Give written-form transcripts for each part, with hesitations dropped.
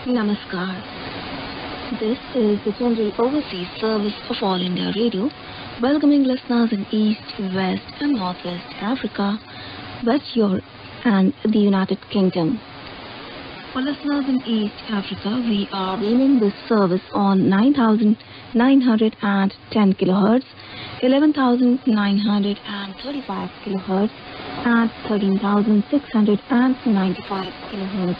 Namaskar. This is the General Overseas Service of All India Radio, welcoming listeners in East, West and Northwest Africa, West Europe and the United Kingdom. For listeners in East Africa, we are beaming this service on 9,910 kHz, 11,935 kHz and 13,695 kHz.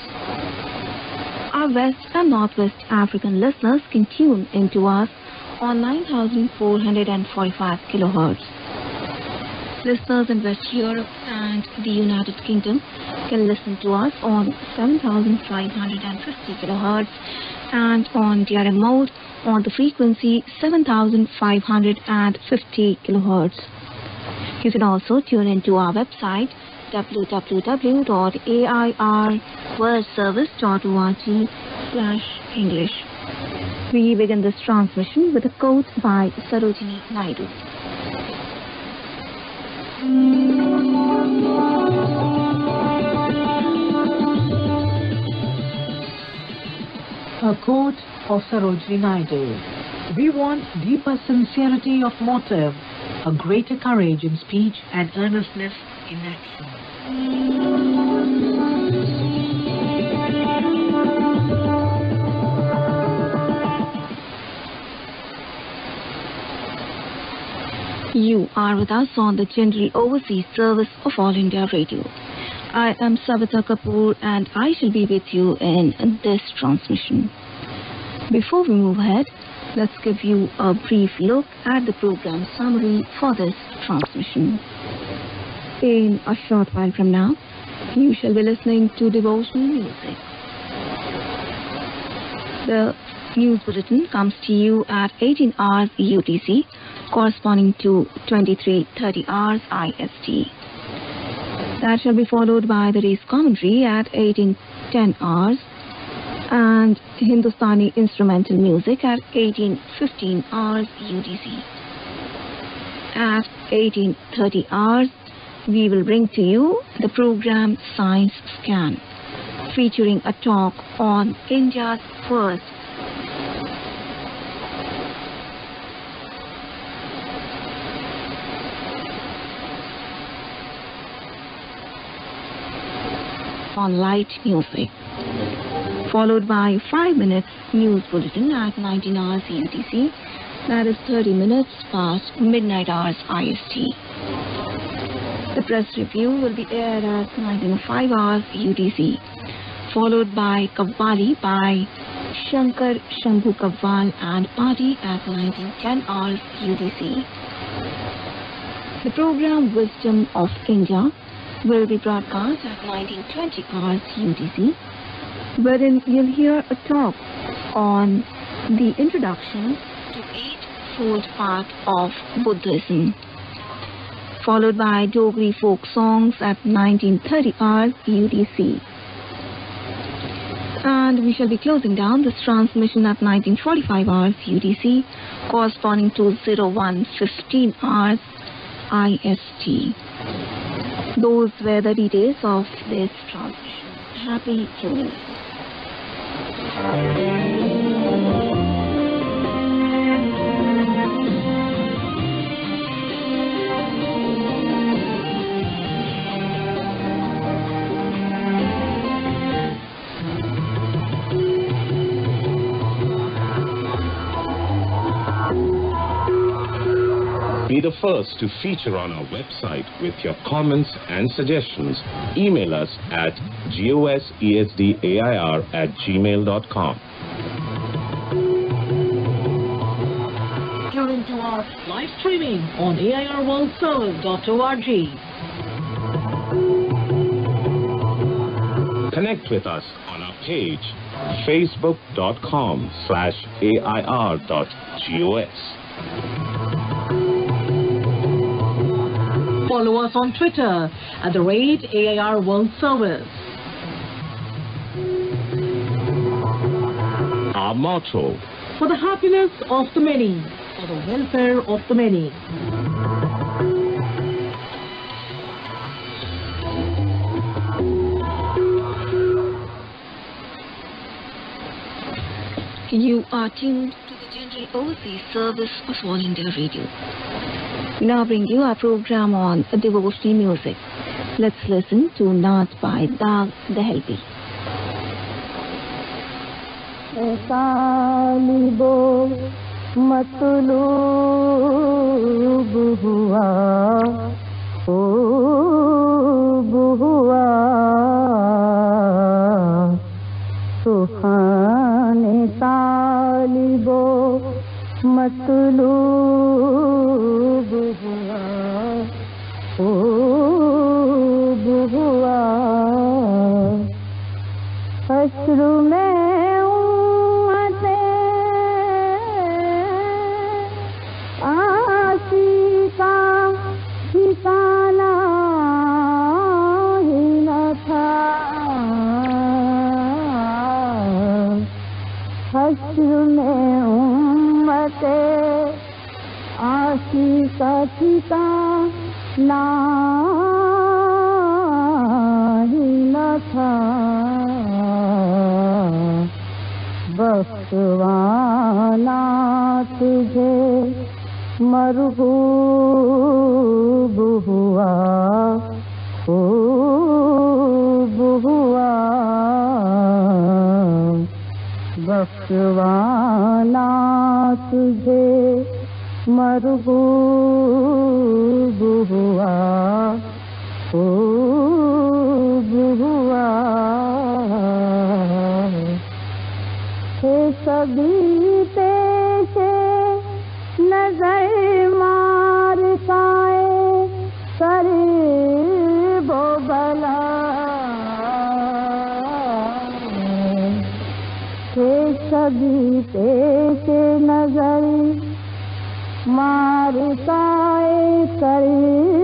Our West and Northwest African listeners can tune into us on 9,445 kHz. Listeners in West Europe and the United Kingdom can listen to us on 7,550 kHz and on DRM mode on the frequency 7,550 kHz. You can also tune into our website www.airworldservice.org/English. We begin this transmission with a quote by Sarojini Naidu. A quote of Sarojini Naidu. We want deeper sincerity of motive, a greater courage in speech and earnestness in action. You are with us on the General Overseas Service of All India Radio. I am Savita Kapoor and I shall be with you in this transmission. Before we move ahead, let's give you a brief look at the program summary for this transmission. In a short while from now, you shall be listening to devotional music. The news bulletin comes to you at 18 hours UTC, corresponding to 23:30 hours IST. That shall be followed by the race commentary at 18:10 hours and Hindustani instrumental music at 18:15 hours UTC. At 18:30 hours, we will bring to you the program Science Scan, featuring a talk on India's first on light music, followed by 5 minutes news bulletin at 19 hours UTC, that is 30 minutes past midnight hours IST. The press review will be aired at 19:05 hours UTC, followed by Qawwali by Shankar Shambhu Kawwal and Party at 1910 hours UTC. The program Wisdom of India will be broadcast at 1920 hours UTC, wherein you'll hear a talk on the introduction to Eightfold Path of Buddhism, followed by Dogri folk songs at 1930 hours UTC. And we shall be closing down this transmission at 1945 hours UTC, corresponding to 01:15 hours IST. Those were the details of this transmission. Happy tuning. Be the first to feature on our website with your comments and suggestions. Email us at gosesdair@gmail.com. Tune into our live streaming on airworldservice.org. Connect with us on our page, facebook.com/air.gos. Follow us on Twitter at @AIR World Service. Our motto: For the happiness of the many, for the welfare of the many. You are tuned to the General Overseas Service of All India Radio. We now bring you our program on devotional music. Let's listen to Naat by Dag Dehelpi. Talibo matlub hua, khoob hua, suhane talibo matlub hua, khoob hua, hashru mein ummate aashika ठिकाना ही न था, हश्र में उम्मते आशिका ठिकाना ही न था, बख्शवाना तुझे मरहूब हुआ, खूब हुआ, बख्शवाना तुझे मरहूब हुआ, खूब हुआ, हे सभी पेशे नजर मार खाए करीबो भला, हे सभी पेशे नजर मार खाए करीबो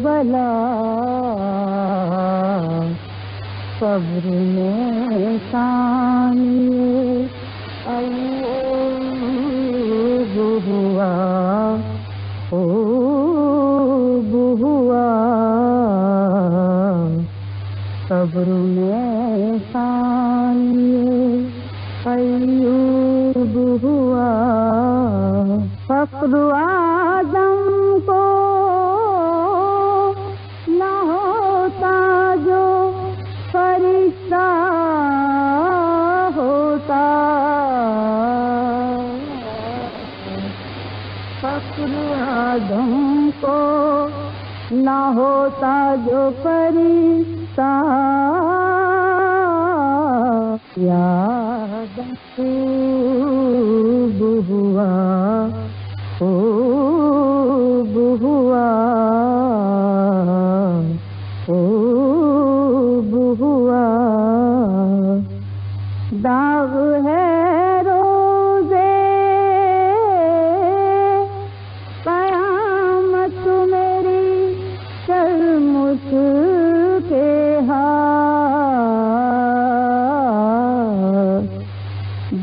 भला, सब्र में सानिए अयूब हुआ, खूब हुआ, सब्र में सानिए अयूब हुआ, फख्र आदम को न होता जो फरिश्ता होता, फख्र आदम को न होता जो फरिश्ता याद खूब हुआ, खूब हुआ, खूब हुआ। दाग है रोज़े क़यामत मेरी, चल मुझके हाथ।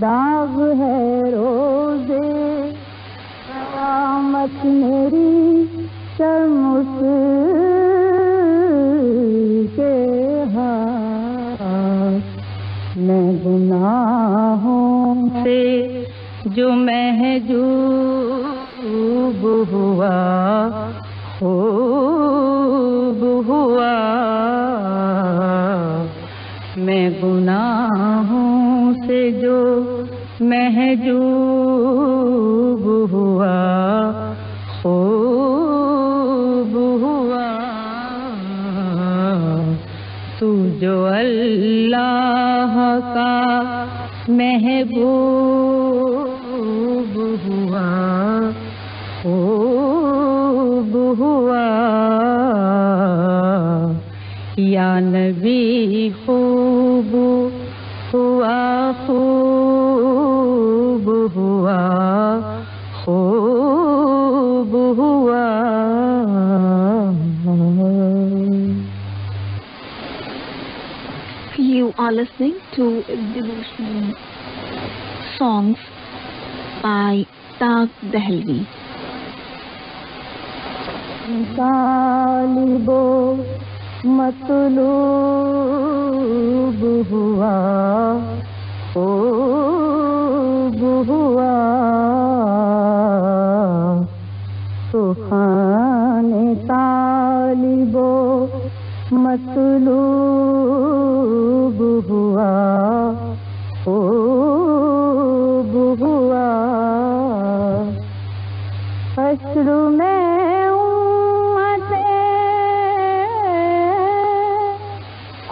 दाग है रोज़े क़यामत मेरी, चल मुझके हाथ। मैं गुनाहों से जो महजूब हुआ, खूब हुआ। मैं गुनाहों से जो महजूब हुआ, खूब हुआ। तू जो अल्लाह का महबूब हुआ, खूब हुआ। या नबी खूब हुआ, खूब हुआ, खूब हुआ। You are listening to devotional songs by Taq Dahlvi. तालिबो मतलूब हुआ, खूब हुआ। सुखाने तालिबो मतलूब हुआ, खूब हुआ। हश्र में उम्मते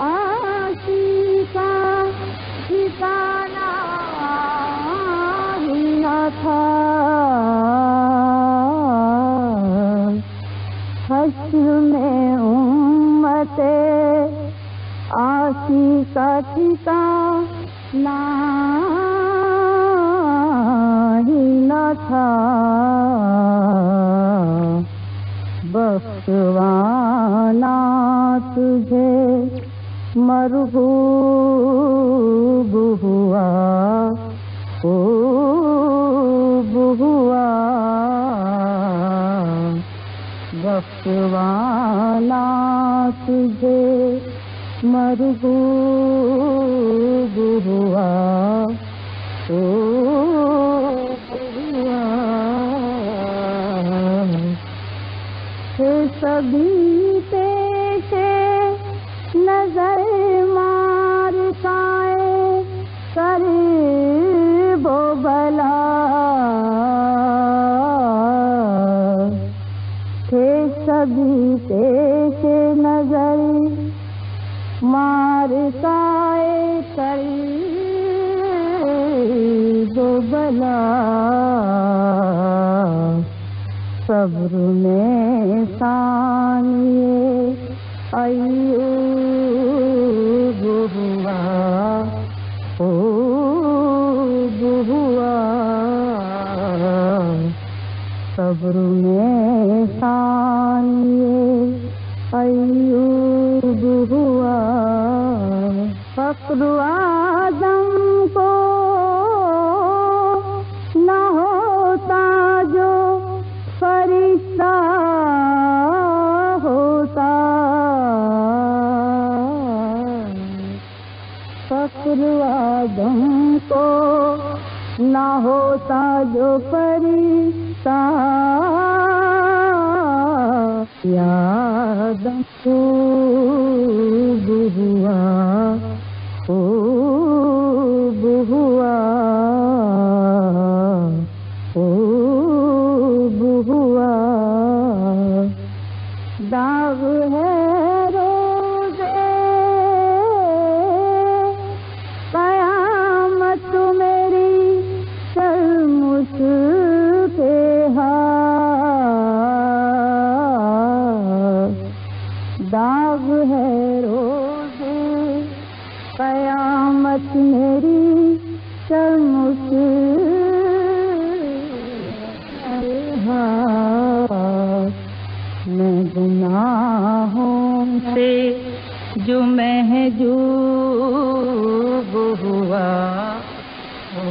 आशिका ठिकाना ही न था। हश्र में उम्मते आशिका ठिकाना ही न था। बख्शवाना तुझे मरहूब हुआ, खूब हुआ। बख्शवाना तुझे मरहूब हुआ, खूब हुआ। सभी पेशे नजर मार खाए करीबो भला। थे सभी पेशे नजर मार खाए करीबो भला। सब्र में सानिए अय्यूब हुआ, खूब हुआ। सब्र में सानिए अय्यूब हुआ। फक्र आदम को न होता जो फरिश्ता होता। फक्र आदम को न होता जो फरिश्ता। या आदम खूब हुआ, खूब हुआ, खूब हुआ। दाग है रोज़े क़यामत बहुआ ओ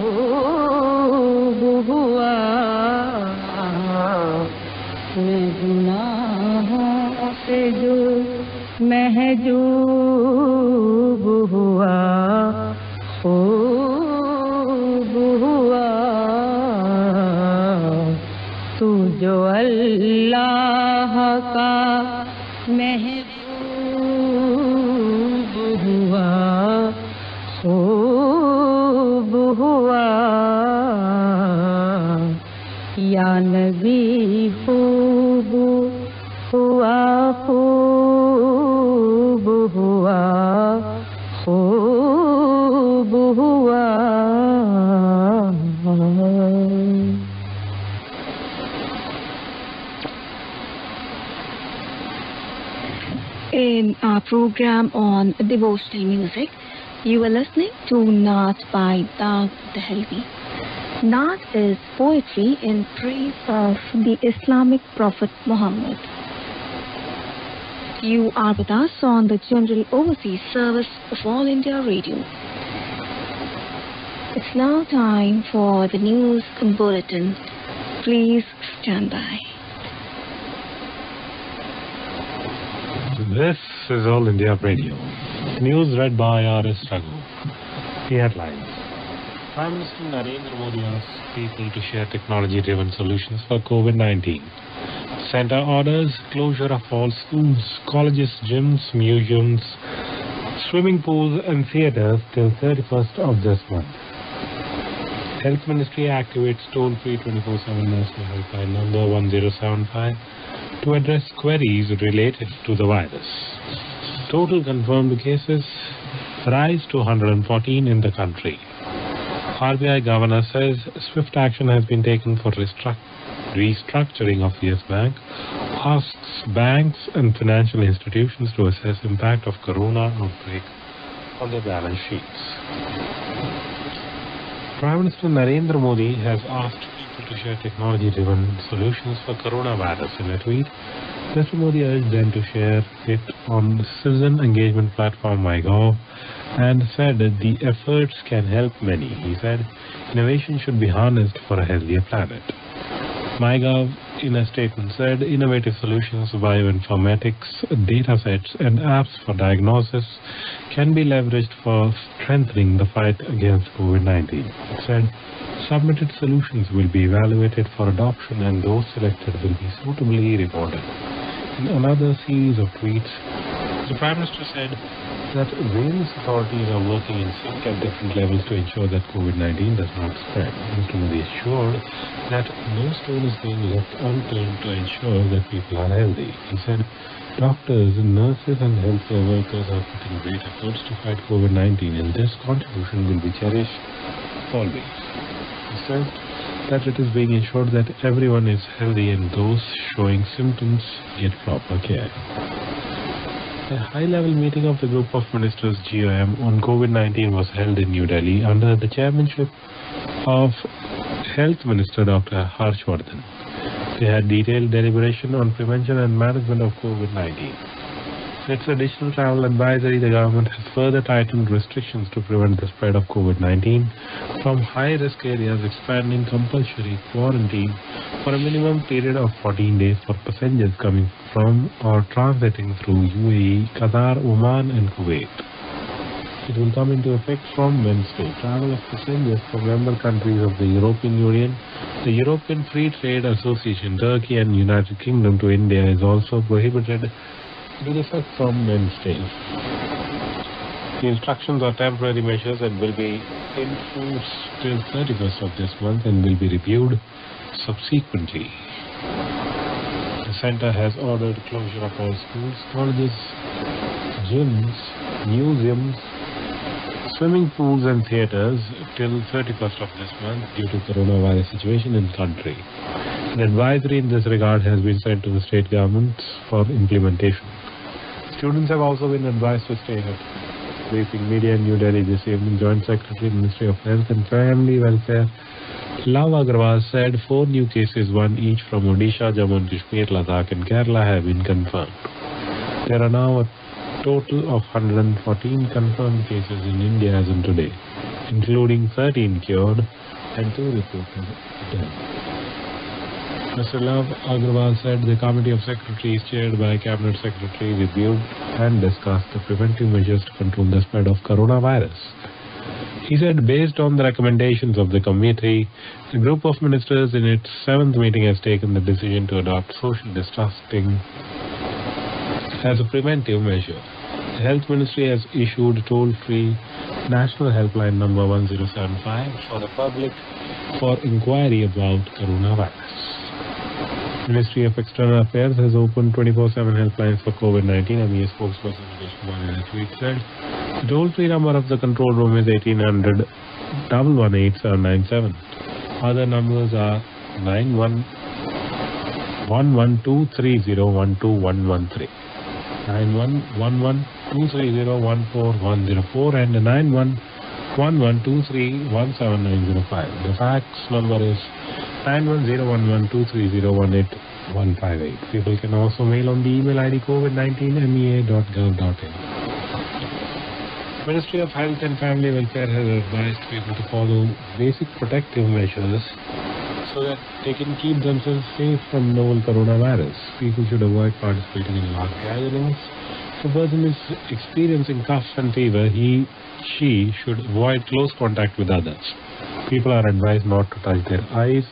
बहुआ मैं गुनाहों से जो महजूब हुआ ओ बहुआ तू जो अल्लाह का महबूब हुआ खूब हुआ या नबी खूब हुआ खूब हुआ खूब हुआ In our program on devotional music, you are listening to Naat by Daag Dahelvi. Naat is poetry in praise of the Islamic Prophet Muhammad. You are with us on the General Overseas Service of All India Radio. It's now time for the news bulletin. Please stand by. This is All India Radio. News read by Rs. Raghu. The headlines. Prime Minister Narendra Modi asks people to share technology-driven solutions for COVID-19. Centre orders closure of all schools, colleges, gyms, museums, swimming pools and theatres till 31st of this month. Health Ministry activates toll-free 24/7 national helpline number 1075 to address queries related to the virus. Total confirmed cases rise to 114 in the country. RBI Governor says swift action has been taken for restructuring of Yes Bank, asks banks and financial institutions to assess impact of corona outbreak on their balance sheets. Prime Minister Narendra Modi has asked people to share technology-driven solutions for coronavirus. In a tweet, Mr. Modi urged them to share it on the citizen engagement platform MyGov and said that the efforts can help many. He said, innovation should be harnessed for a healthier planet. MyGov, in a statement, said innovative solutions, bioinformatics, datasets, and apps for diagnosis can be leveraged for strengthening the fight against COVID-19. It said submitted solutions will be evaluated for adoption and those selected will be suitably rewarded. In another series of tweets, the Prime Minister said that various authorities are working in sync at different levels to ensure that COVID-19 does not spread. Mr. Modi assured that no stone is being left unturned to ensure that people are healthy. He said doctors, nurses and healthcare workers are putting great efforts to fight COVID-19 and this contribution will be cherished always. He stressed that it is being ensured that everyone is healthy and those showing symptoms get proper care. A high-level meeting of the Group of Ministers GOM on COVID-19 was held in New Delhi under the chairmanship of Health Minister Dr. Harshvardhan. They had detailed deliberation on prevention and management of COVID-19. In its additional travel advisory, the government has further tightened restrictions to prevent the spread of COVID-19 from high-risk areas, expanding compulsory quarantine for a minimum period of 14 days for passengers coming from or transiting through UAE, Qatar, Oman and Kuwait. It will come into effect from Wednesday. Travel of passengers from member countries of the European Union, the European Free Trade Association, Turkey and United Kingdom to India is also prohibited with effect from Wednesday. The instructions are temporary measures and will be in force till 31st of this month and will be reviewed subsequently. The centre has ordered closure of all schools, colleges, gyms, museums, swimming pools and theatres till 31st of this month due to coronavirus situation in the country. An advisory in this regard has been sent to the state governments for implementation. Students have also been advised to stay at briefing media in New Delhi this evening. Joint Secretary, Ministry of Health and Family Welfare, Love Agrawal said 4 new cases, 1 each from Odisha, Jammu and Kashmir, Ladakh and Kerala have been confirmed. There are now Total of 114 confirmed cases in India as of today, including 13 cured and 2 reported dead. Mr. Love Agrawal said the Committee of Secretaries chaired by Cabinet Secretary reviewed and discussed the preventive measures to control the spread of coronavirus. He said based on the recommendations of the committee, the group of ministers in its 7th meeting has taken the decision to adopt social distancing as a preventive measure. The Health Ministry has issued a toll-free national helpline number 1075 for the public for inquiry about coronavirus. Ministry of External Affairs has opened 24/7 helplines for COVID-19. MEA spokesperson said the toll-free number of the control room is 1800 118 797. Other numbers are 911123012113, 911123014104, and 911123179005. The fax number is 910112301815. People can also mail on the email ID covid19mea.gov.in. Ministry of Health and Family Welfare has advised people to follow basic protective measures so that they can keep themselves safe from novel coronavirus. People should avoid participating in large gatherings. If a person is experiencing cough and fever, she should avoid close contact with others. People are advised not to touch their eyes,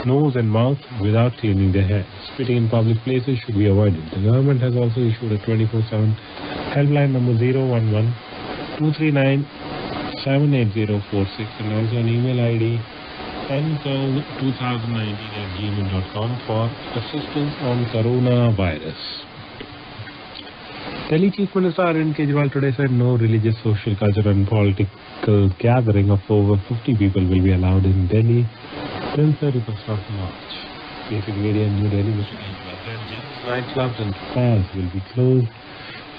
nose and mouth without cleaning their hair. Spitting in public places should be avoided. The government has also issued a 24/7 helpline number 011-239-78046 and also an email ID ncall2019@gmail.com for assistance on coronavirus. Delhi Chief Minister Arvind Kejriwal today said no religious, social, cultural and political gathering of over 50 people will be allowed in Delhi till 31st of March. Basic media in New Delhi, Mr. Kejriwal said gyms, nightclubs and spas will be closed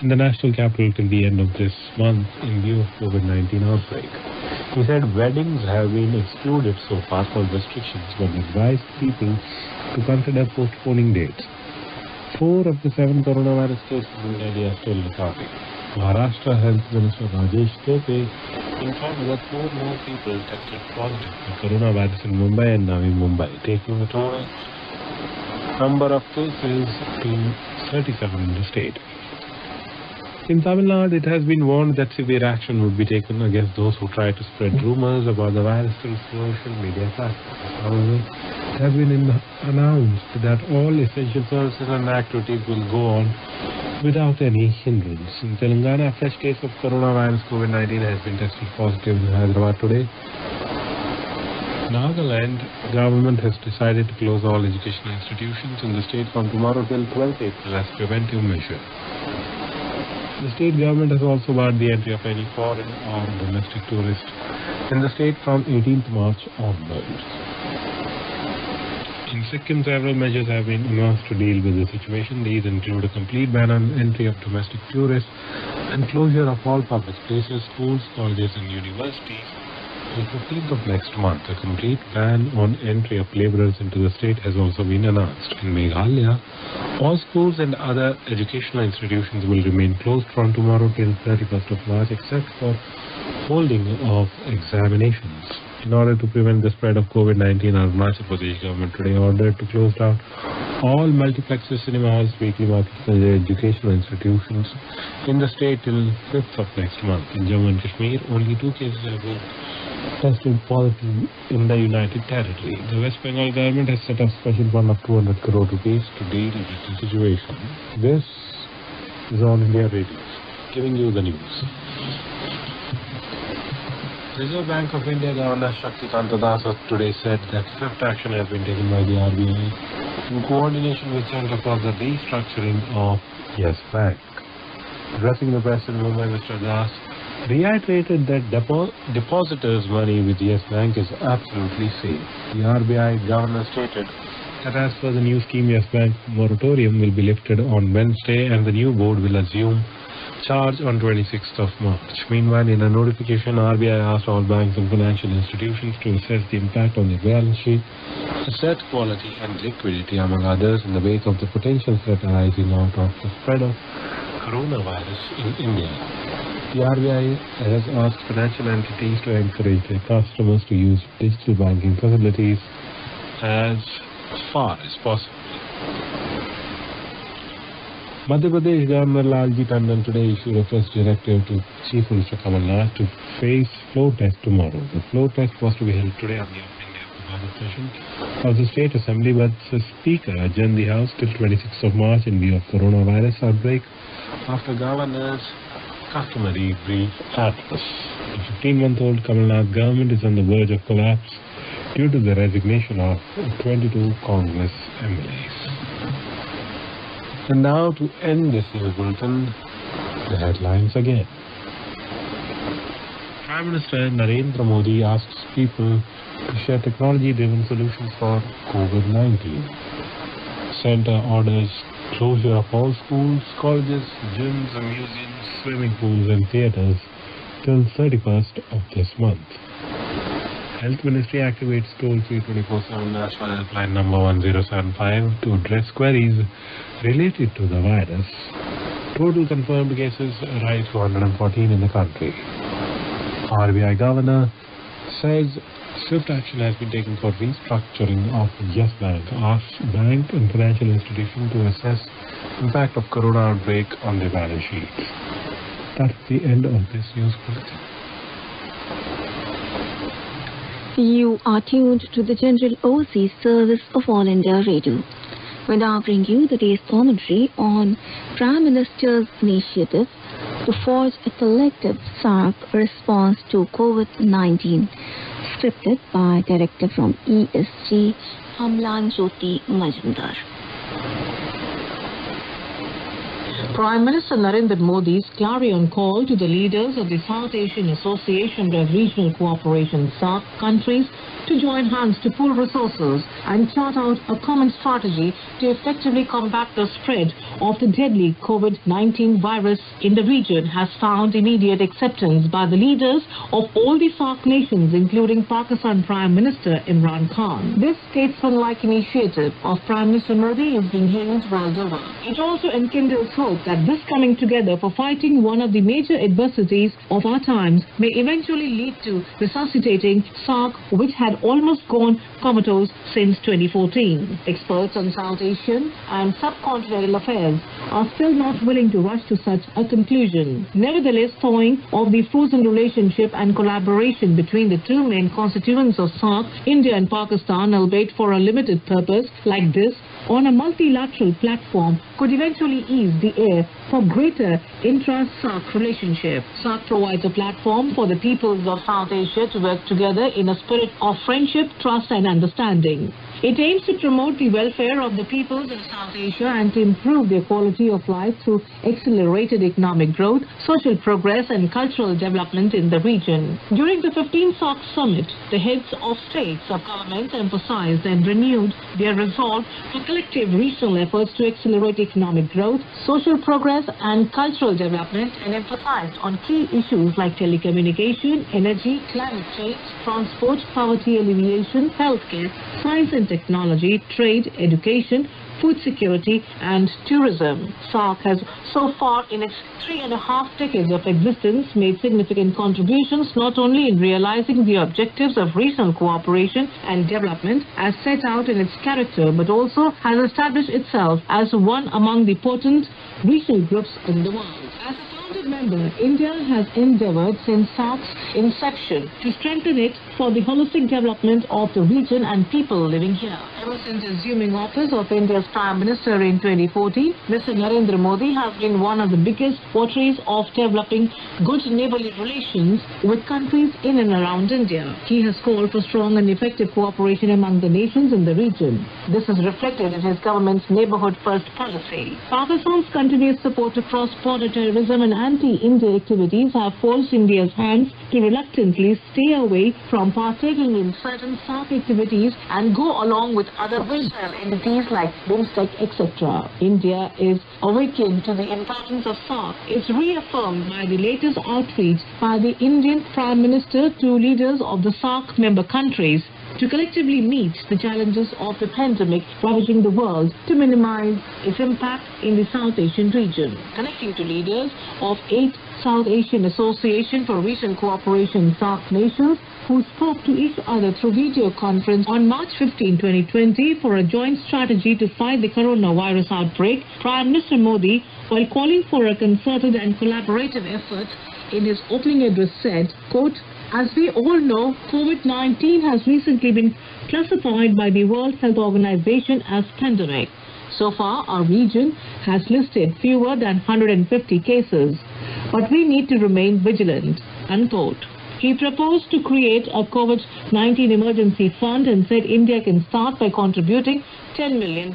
in the national capital till the end of this month in view of COVID-19 outbreak. He said weddings have been excluded so far for restrictions, but advised people to consider postponing dates. 4 of the 7 coronavirus cases in Delhi are still recovering. Maharashtra Health Minister Rajesh Tope informed that 4 more people tested positive for coronavirus in Mumbai and Navi Mumbai, taking the total number of cases to 37 in the state. In Tamil Nadu, it has been warned that severe action would be taken against those who try to spread rumors about the virus through social media platforms. However, it has been announced that all essential services and activities will go on without any hindrance. In Telangana, a fresh case of coronavirus COVID-19 has been tested positive in Hyderabad today. Nagaland government has decided to close all educational institutions in the state from tomorrow till 12th April as preventive measure. The state government has also barred the entry of any foreign or domestic tourists in the state from 18th March onwards. In Sikkim, several measures have been announced to deal with the situation. These include a complete ban on entry of domestic tourists and closure of all public places, schools, colleges and universities till 15th of next month. A complete ban on entry of labourers into the state has also been announced. In Meghalaya, all schools and other educational institutions will remain closed from tomorrow till 31st of March except for holding of examinations. In order to prevent the spread of COVID-19, Arunachal Pradesh government today ordered to close down all multiplexes, cinema halls, weekly markets and educational institutions in the state till 5th of next month. In Jammu and Kashmir, only 2 cases have been tested positive in the United Territory. The West Bengal government has set up a special fund of 200 crore rupees to deal with the situation. This is All India Radio, giving you the news. Reserve Bank of India Governor Shaktikanta Das today said that swift action has been taken by the RBI in coordination with Centre for the restructuring of Yes Bank. Addressing the press in Mumbai, Mr. Das reiterated that depositors' money with Yes Bank is absolutely safe. The RBI governor stated that as per the new scheme, Yes Bank moratorium will be lifted on Wednesday and the new board will assume charge on 26th of March. Meanwhile, in a notification, RBI asked all banks and financial institutions to assess the impact on their balance sheet, asset quality and liquidity, among others, in the wake of the potential threat arising out of the spread of coronavirus in India. The RBI has asked financial entities to encourage their customers to use digital banking facilities as far as possible. Madhya Pradesh Governor Lalji Tandon today issued a press directive to Chief Minister Kamal Nath to face floor test tomorrow. The floor test was to be held today on the opening day of the budget session of the State Assembly, but the Speaker adjourned the House till 26th of March in view of coronavirus outbreak after Governor's customary brief address. The 15-month-old Kamal Nath government is on the verge of collapse due to the resignation of 22 Congress MLAs. And now, to end this news bulletin, the headlines again. Prime Minister Narendra Modi asks people to share technology-driven solutions for COVID-19. Centre orders closure of all schools, colleges, gyms, museums, swimming pools and theatres till 31st of this month. Health Ministry activates toll-free 24/7 national helpline number 1075 to address queries related to the virus. Total confirmed cases rise to 114 in the country. RBI Governor says swift action has been taken for restructuring of Yes Bank, asks bank and financial institution to assess impact of corona outbreak on their balance sheets. That's the end of this news bulletin. You are tuned to the General Overseas Service of All India Radio. We now bring you the day's commentary on Prime Minister's initiative to forge a collective SARC response to COVID-19, scripted by director from ESG, Amlan Jyoti Majumdar. Prime Minister Narendra Modi's clarion call to the leaders of the South Asian Association of Regional Cooperation SAARC countries to join hands to pool resources and chart out a common strategy to effectively combat the spread of the deadly COVID-19 virus in the region has found immediate acceptance by the leaders of all the SAARC nations, including Pakistan Prime Minister Imran Khan. This statesman-like initiative of Prime Minister Modi is being hailed world over. It also enkindles hope that this coming together for fighting one of the major adversities of our times may eventually lead to resuscitating SAARC, which had almost gone comatose since 2014. Experts on South Asian and subcontinental affairs are still not willing to rush to such a conclusion. Nevertheless, thawing of the frozen relationship and collaboration between the two main constituents of SAARC, India and Pakistan, albeit for a limited purpose like this, on a multilateral platform could eventually ease the air for greater intra-SAARC relationship. SAARC provides a platform for the peoples of South Asia to work together in a spirit of friendship, trust and understanding. It aims to promote the welfare of the peoples of South Asia and to improve their quality of life through accelerated economic growth, social progress and cultural development in the region. During the 15th SAARC Summit, the heads of states of government emphasized and renewed their resolve for collective regional efforts to accelerate economic growth, social progress and cultural development, and emphasized on key issues like telecommunication, energy, climate change, transport, poverty alleviation, healthcare, science and technology, trade, education, food security and tourism. SAARC has so far in its 3.5 decades of existence made significant contributions not only in realizing the objectives of regional cooperation and development as set out in its character, but also has established itself as one among the potent regional groups in the world. As a founded member, India has endeavored since SAARC's inception to strengthen it for the holistic development of the region and people living here. Ever since assuming office of India's Prime Minister in 2014, Mr. Narendra Modi has been one of the biggest votaries of developing good neighborly relations with countries in and around India. He has called for strong and effective cooperation among the nations in the region. This is reflected in his government's Neighborhood First policy. Pakistan's continuous support to cross-border terrorism and anti-India activities have forced India's hands to reluctantly stay away from partaking in certain SAARC activities and go along with other regional entities like BIMSTEC, etc. India is awakened to the importance of SAARC. It's reaffirmed by the latest outreach by the Indian Prime Minister to leaders of the SAARC member countries. to collectively meet the challenges of the pandemic ravaging the world to minimize its impact in the South Asian region. Connecting to leaders of 8 South Asian Association for Regional Cooperation SAARC nations who spoke to each other through video conference on March 15, 2020 for a joint strategy to fight the coronavirus outbreak, Prime Minister Modi, while calling for a concerted and collaborative effort in his opening address said, quote, "As we all know, COVID-19 has recently been classified by the World Health Organization as pandemic. So far, our region has listed fewer than 150 cases, but we need to remain vigilant," unquote. He proposed to create a COVID-19 emergency fund and said India can start by contributing $10 million.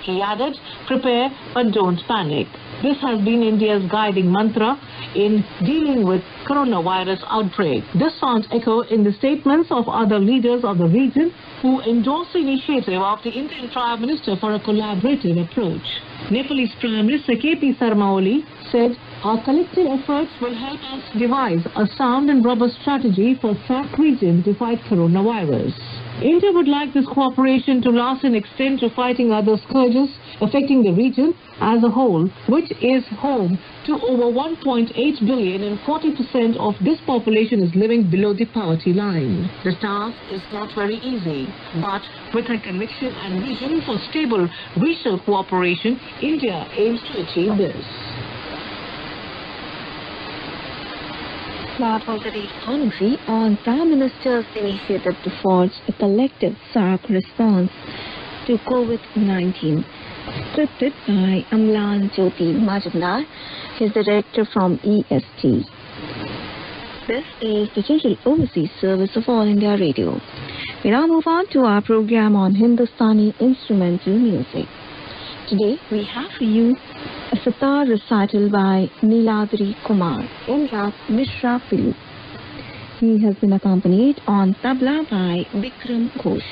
He added, "Prepare but don't panic." This has been India's guiding mantra in dealing with coronavirus outbreak. This found echo in the statements of other leaders of the region who endorsed the initiative of the Indian Prime Minister for a collaborative approach. Nepalese Prime Minister KP Sharma Oli said, "Our collective efforts will help us devise a sound and robust strategy for SAARC region to fight coronavirus. India would like this cooperation to last and extend to fighting other scourges affecting the region as a whole, which is home to over 1.8 billion and 40% of this population is living below the poverty line. The task is not very easy, but with a conviction and vision for stable regional cooperation, India aims to achieve this." That was the commentary on Prime Minister's initiative to forge a collective SAARC response to COVID-19. Scripted by Amlan Jyoti Majumdar, his director from EST. This is the Digital Overseas Service of All India Radio. We now move on to our program on Hindustani instrumental music. Today we have for you a sitar recital by Niladri Kumar in Rag Mishra Pilu. He has been accompanied on tabla by Vikram Ghosh.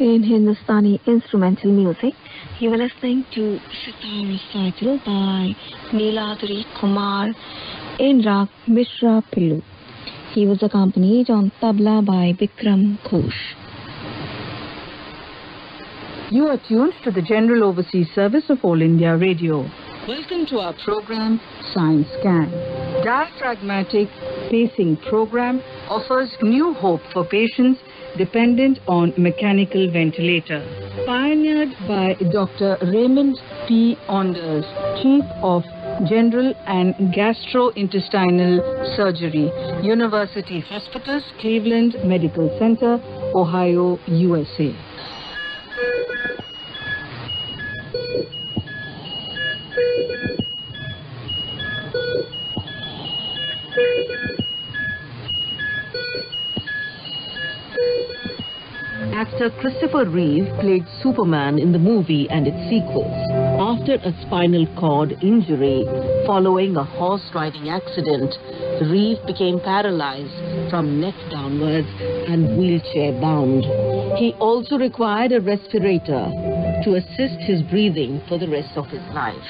In Hindustani instrumental music, you were listening to Sitar recital by Neeladri Kumar in Rag Mishra Pillu. He was accompanied on tabla by Bikram Ghosh. You are tuned to the General Overseas Service of All India Radio. Welcome to our program, Science Scan. Diaphragmatic pacing program offers new hope for patients dependent on mechanical ventilator. Pioneered by Dr. Raymond P. Onders, Chief of General and Gastrointestinal Surgery, University Hospitals, Cleveland Medical Center, Ohio, USA. Actor Christopher Reeve played Superman in the movie and its sequels. After a spinal cord injury following a horse riding accident, Reeve became paralyzed from neck downwards and wheelchair bound. He also required a respirator to assist his breathing for the rest of his life.